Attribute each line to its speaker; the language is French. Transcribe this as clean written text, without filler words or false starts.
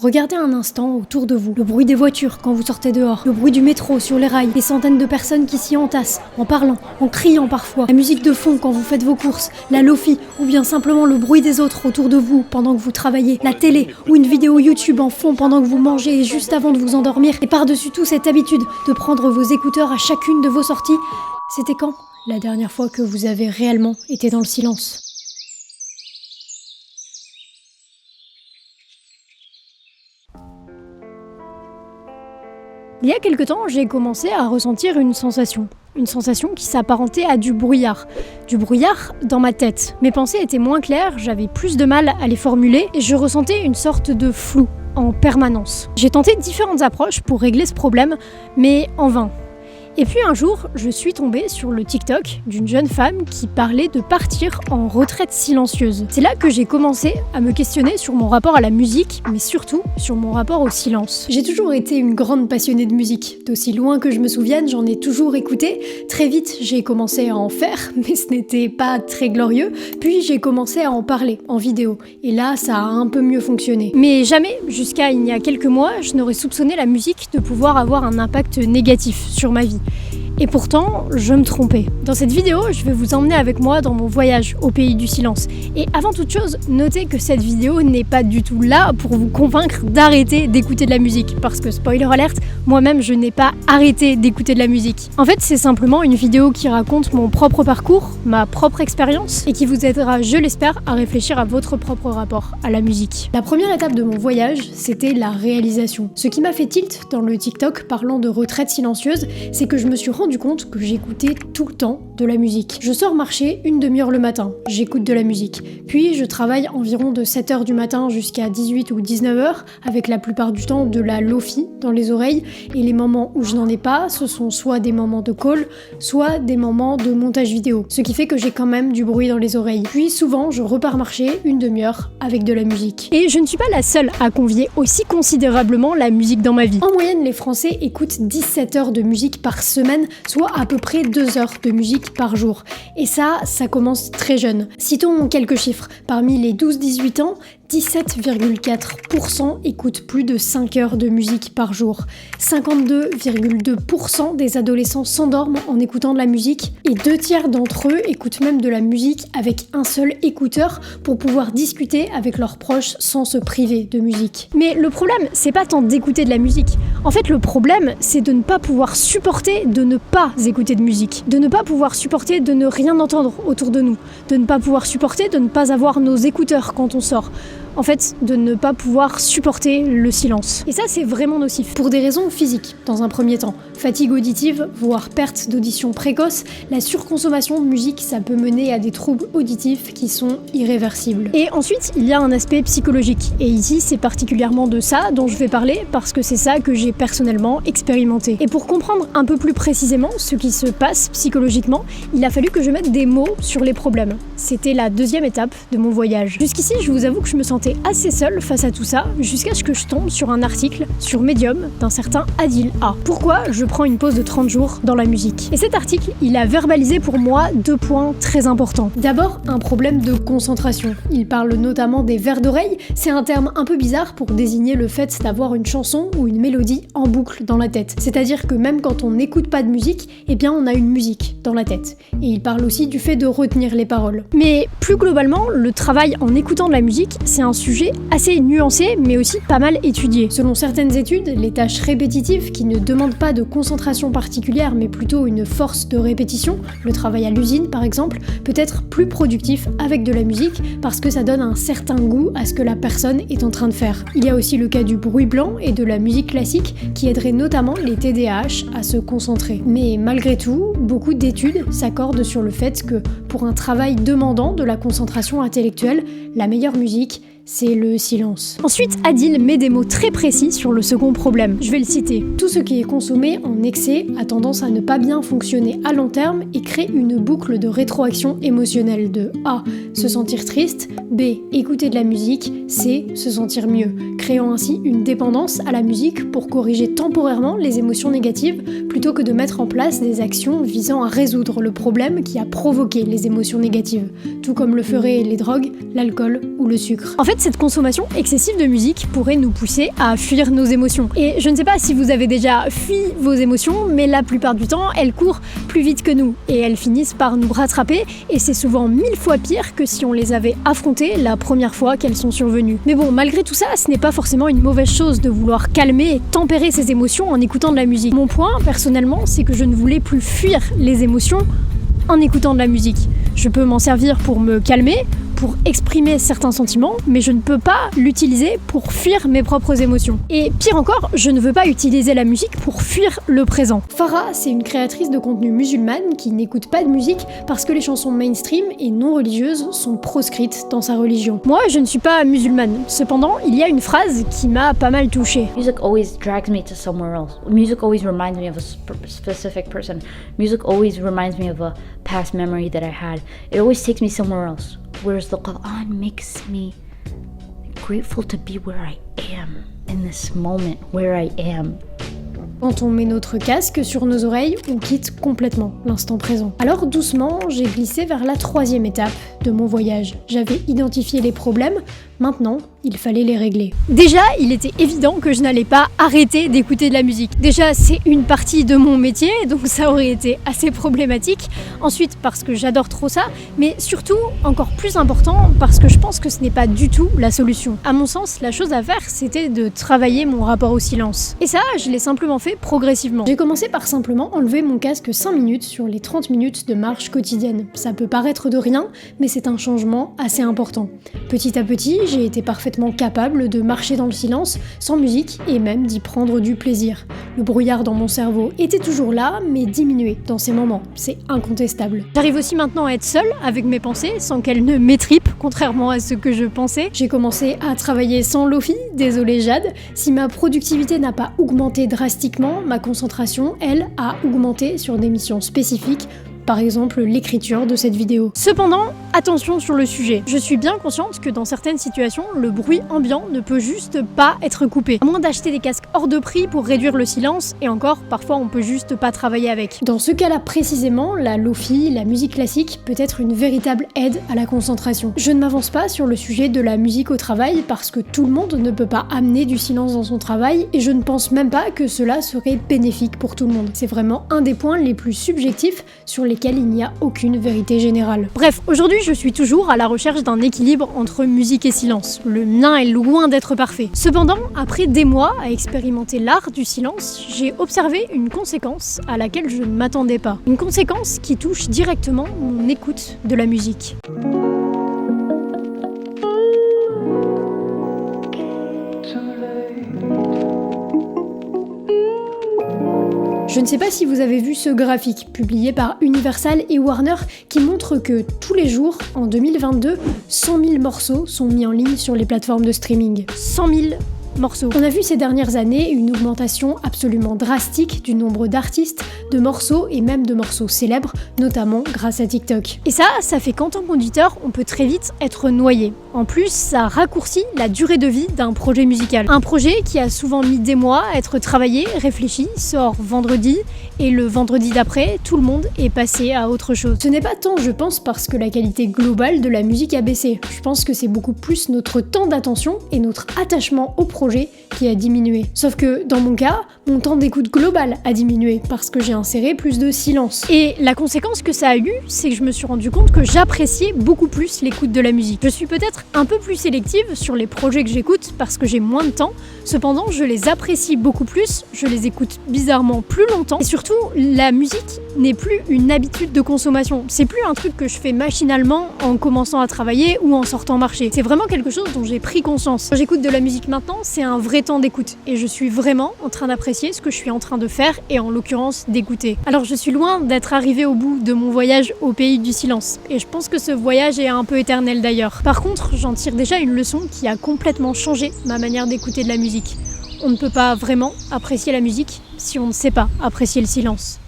Speaker 1: Regardez un instant autour de vous, le bruit des voitures quand vous sortez dehors, le bruit du métro sur les rails, les centaines de personnes qui s'y entassent, en parlant, en criant parfois, la musique de fond quand vous faites vos courses, la lofi, ou bien simplement le bruit des autres autour de vous pendant que vous travaillez, la télé, ou une vidéo YouTube en fond pendant que vous mangez et juste avant de vous endormir, et par-dessus tout cette habitude de prendre vos écouteurs à chacune de vos sorties. C'était quand la dernière fois que vous avez réellement été dans le silence ? Il y a quelque temps, j'ai commencé à ressentir une sensation qui s'apparentait à du brouillard dans ma tête. Mes pensées étaient moins claires, j'avais plus de mal à les formuler et je ressentais une sorte de flou en permanence. J'ai tenté différentes approches pour régler ce problème, mais en vain. Et puis un jour, je suis tombée sur le TikTok d'une jeune femme qui parlait de partir en retraite silencieuse. C'est là que j'ai commencé à me questionner sur mon rapport à la musique, mais surtout sur mon rapport au silence. J'ai toujours été une grande passionnée de musique. D'aussi loin que je me souvienne, j'en ai toujours écouté. Très vite, j'ai commencé à en faire, mais ce n'était pas très glorieux. Puis j'ai commencé à en parler en vidéo. Et là, ça a un peu mieux fonctionné. Mais jamais, jusqu'à il y a quelques mois, je n'aurais soupçonné la musique de pouvoir avoir un impact négatif sur ma vie. Et pourtant, je me trompais. Dans cette vidéo, je vais vous emmener avec moi dans mon voyage au pays du silence. Et avant toute chose, notez que cette vidéo n'est pas du tout là pour vous convaincre d'arrêter d'écouter de la musique. Parce que, spoiler alert, moi-même je n'ai pas arrêté d'écouter de la musique. En fait, c'est simplement une vidéo qui raconte mon propre parcours, ma propre expérience, et qui vous aidera, je l'espère, à réfléchir à votre propre rapport à la musique. La première étape de mon voyage, c'était la réalisation. Ce qui m'a fait tilt dans le TikTok parlant de retraite silencieuse, c'est que je me suis rendu compte que j'écoutais tout le temps de la musique. Je sors marcher une demi-heure le matin, j'écoute de la musique. Puis je travaille environ de 7h du matin jusqu'à 18 ou 19h, avec la plupart du temps de la lofi dans les oreilles, et les moments où je n'en ai pas, ce sont soit des moments de call, soit des moments de montage vidéo, ce qui fait que j'ai quand même du bruit dans les oreilles. Puis souvent, je repars marcher une demi-heure avec de la musique. Et je ne suis pas la seule à convier aussi considérablement la musique dans ma vie. En moyenne, les Français écoutent 17 heures de musique par semaine, soit à peu près 2 heures de musique par jour. Et ça commence très jeune. Citons quelques chiffres. Parmi les 12-18 ans, 17,4% écoutent plus de 5 heures de musique par jour. 52,2% des adolescents s'endorment en écoutant de la musique et 2/3 d'entre eux écoutent même de la musique avec un seul écouteur pour pouvoir discuter avec leurs proches sans se priver de musique. Mais le problème, c'est pas tant d'écouter de la musique. En fait, le problème, c'est de ne pas pouvoir supporter de ne pas écouter de musique, de ne pas pouvoir supporter de ne rien entendre autour de nous, de ne pas pouvoir supporter de ne pas avoir nos écouteurs quand on sort. En fait, de ne pas pouvoir supporter le silence. Et ça, c'est vraiment nocif. Pour des raisons physiques, dans un premier temps. Fatigue auditive, voire perte d'audition précoce, la surconsommation de musique, ça peut mener à des troubles auditifs qui sont irréversibles. Et ensuite, il y a un aspect psychologique. Et ici, c'est particulièrement de ça dont je vais parler, parce que c'est ça que j'ai personnellement expérimenté. Et pour comprendre un peu plus précisément ce qui se passe psychologiquement, il a fallu que je mette des mots sur les problèmes. C'était la deuxième étape de mon voyage. Jusqu'ici, je vous avoue que je me sentais assez seule face à tout ça, jusqu'à ce que je tombe sur un article sur Medium d'un certain Adil A. Pourquoi je prends une pause de 30 jours dans la musique? Et cet article, il a verbalisé pour moi 2 points très importants. D'abord, un problème de concentration. Il parle notamment des vers d'oreille. C'est un terme un peu bizarre pour désigner le fait d'avoir une chanson ou une mélodie en boucle dans la tête. C'est-à-dire que même quand on n'écoute pas de musique, eh bien on a une musique dans la tête. Et il parle aussi du fait de retenir les paroles. Mais plus globalement, le travail en écoutant de la musique, c'est un sujet assez nuancé, mais aussi pas mal étudié. Selon certaines études, les tâches répétitives qui ne demandent pas de concentration particulière, mais plutôt une force de répétition, le travail à l'usine par exemple, peut être plus productif avec de la musique parce que ça donne un certain goût à ce que la personne est en train de faire. Il y a aussi le cas du bruit blanc et de la musique classique qui aiderait notamment les TDAH à se concentrer. Mais malgré tout, beaucoup d'études s'accordent sur le fait que pour un travail demandant de la concentration intellectuelle, la meilleure musique, c'est le silence. Ensuite, Adil met des mots très précis sur le second problème. Je vais le citer. Tout ce qui est consommé en excès a tendance à ne pas bien fonctionner à long terme et crée une boucle de rétroaction émotionnelle de A. Se sentir triste, B. Écouter de la musique, C. Se sentir mieux, créant ainsi une dépendance à la musique pour corriger temporairement les émotions négatives plutôt que de mettre en place des actions visant à résoudre le problème qui a provoqué les émotions négatives, tout comme le feraient les drogues, l'alcool ou le sucre. En fait, fait, cette consommation excessive de musique pourrait nous pousser à fuir nos émotions. Et je ne sais pas si vous avez déjà fui vos émotions, mais la plupart du temps, elles courent plus vite que nous et elles finissent par nous rattraper, et c'est souvent 1000 fois pire que si on les avait affrontées la première fois qu'elles sont survenues. Mais bon, malgré tout ça, ce n'est pas forcément une mauvaise chose de vouloir calmer et tempérer ses émotions en écoutant de la musique. Mon point, personnellement, c'est que je ne voulais plus fuir les émotions en écoutant de la musique. Je peux m'en servir pour me calmer, pour exprimer certains sentiments, mais je ne peux pas l'utiliser pour fuir mes propres émotions. Et pire encore, je ne veux pas utiliser la musique pour fuir le présent. Farah, c'est une créatrice de contenu musulmane qui n'écoute pas de musique parce que les chansons mainstream et non religieuses sont proscrites dans sa religion. Moi, je ne suis pas musulmane. Cependant, il y a une phrase qui m'a pas mal touchée.
Speaker 2: Music always drags me to somewhere else. Music always reminds me of a specific person. Music always reminds me of a past memory that I had. It always takes me somewhere else. Whereas the Quran makes me grateful to be where I am, in this moment, where I am.
Speaker 1: Quand on met notre casque sur nos oreilles, on quitte complètement l'instant présent. Alors doucement, j'ai glissé vers la 3e étape de mon voyage. J'avais identifié les problèmes, maintenant, il fallait les régler. Déjà, il était évident que je n'allais pas arrêter d'écouter de la musique. Déjà, c'est une partie de mon métier, donc ça aurait été assez problématique. Ensuite, parce que j'adore trop ça, mais surtout, encore plus important, parce que je pense que ce n'est pas du tout la solution. À mon sens, la chose à faire, c'était de travailler mon rapport au silence. Et ça, je l'ai simplement fait progressivement. J'ai commencé par simplement enlever mon casque 5 minutes sur les 30 minutes de marche quotidienne. Ça peut paraître de rien, mais c'est un changement assez important. Petit à petit, j'ai été parfaitement capable de marcher dans le silence, sans musique, et même d'y prendre du plaisir. Le brouillard dans mon cerveau était toujours là, mais diminué dans ces moments, c'est incontestable. J'arrive aussi maintenant à être seule avec mes pensées, sans qu'elles ne m'étripent, contrairement à ce que je pensais. J'ai commencé à travailler sans Lofi, désolé Jade. Si ma productivité n'a pas augmenté drastiquement, ma concentration, elle, a augmenté sur des missions spécifiques, par exemple l'écriture de cette vidéo. Cependant, attention sur le sujet. Je suis bien consciente que dans certaines situations, le bruit ambiant ne peut juste pas être coupé. À moins d'acheter des casques hors de prix pour réduire le silence, et encore, parfois on peut juste pas travailler avec. Dans ce cas-là précisément, la lofi, la musique classique, peut être une véritable aide à la concentration. Je ne m'avance pas sur le sujet de la musique au travail parce que tout le monde ne peut pas amener du silence dans son travail, et je ne pense même pas que cela serait bénéfique pour tout le monde. C'est vraiment un des points les plus subjectifs sur lesquels il n'y a aucune vérité générale. Bref, aujourd'hui je suis toujours à la recherche d'un équilibre entre musique et silence. Le mien est loin d'être parfait. Cependant, après des mois à expérimenter l'art du silence, j'ai observé une conséquence à laquelle je ne m'attendais pas. Une conséquence qui touche directement mon écoute de la musique. Je ne sais pas si vous avez vu ce graphique publié par Universal et Warner qui montre que tous les jours, en 2022, 100 000 morceaux sont mis en ligne sur les plateformes de streaming. 100 000 morceaux. On a vu ces dernières années une augmentation absolument drastique du nombre d'artistes, de morceaux et même de morceaux célèbres, notamment grâce à TikTok. Et ça fait qu'en tant qu'auditeur, on peut très vite être noyé. En plus, ça raccourcit la durée de vie d'un projet musical. Un projet qui a souvent mis des mois à être travaillé, réfléchi, sort vendredi, et le vendredi d'après, tout le monde est passé à autre chose. Ce n'est pas tant, je pense, parce que la qualité globale de la musique a baissé. Je pense que c'est beaucoup plus notre temps d'attention et notre attachement au projet qui a diminué. Sauf que, dans mon cas, mon temps d'écoute global a diminué parce que j'ai inséré plus de silence. Et la conséquence que ça a eu, c'est que je me suis rendu compte que j'appréciais beaucoup plus l'écoute de la musique. Je suis peut-être un peu plus sélective sur les projets que j'écoute parce que j'ai moins de temps. Cependant, je les apprécie beaucoup plus, je les écoute bizarrement plus longtemps. Et surtout, la musique n'est plus une habitude de consommation. C'est plus un truc que je fais machinalement en commençant à travailler ou en sortant marcher. C'est vraiment quelque chose dont j'ai pris conscience. Quand j'écoute de la musique maintenant, c'est un vrai temps d'écoute. Et je suis vraiment en train d'apprécier ce que je suis en train de faire et en l'occurrence d'écouter. Alors je suis loin d'être arrivée au bout de mon voyage au pays du silence. Et je pense que ce voyage est un peu éternel d'ailleurs. Par contre, j'en tire déjà une leçon qui a complètement changé ma manière d'écouter de la musique. On ne peut pas vraiment apprécier la musique si on ne sait pas apprécier le silence.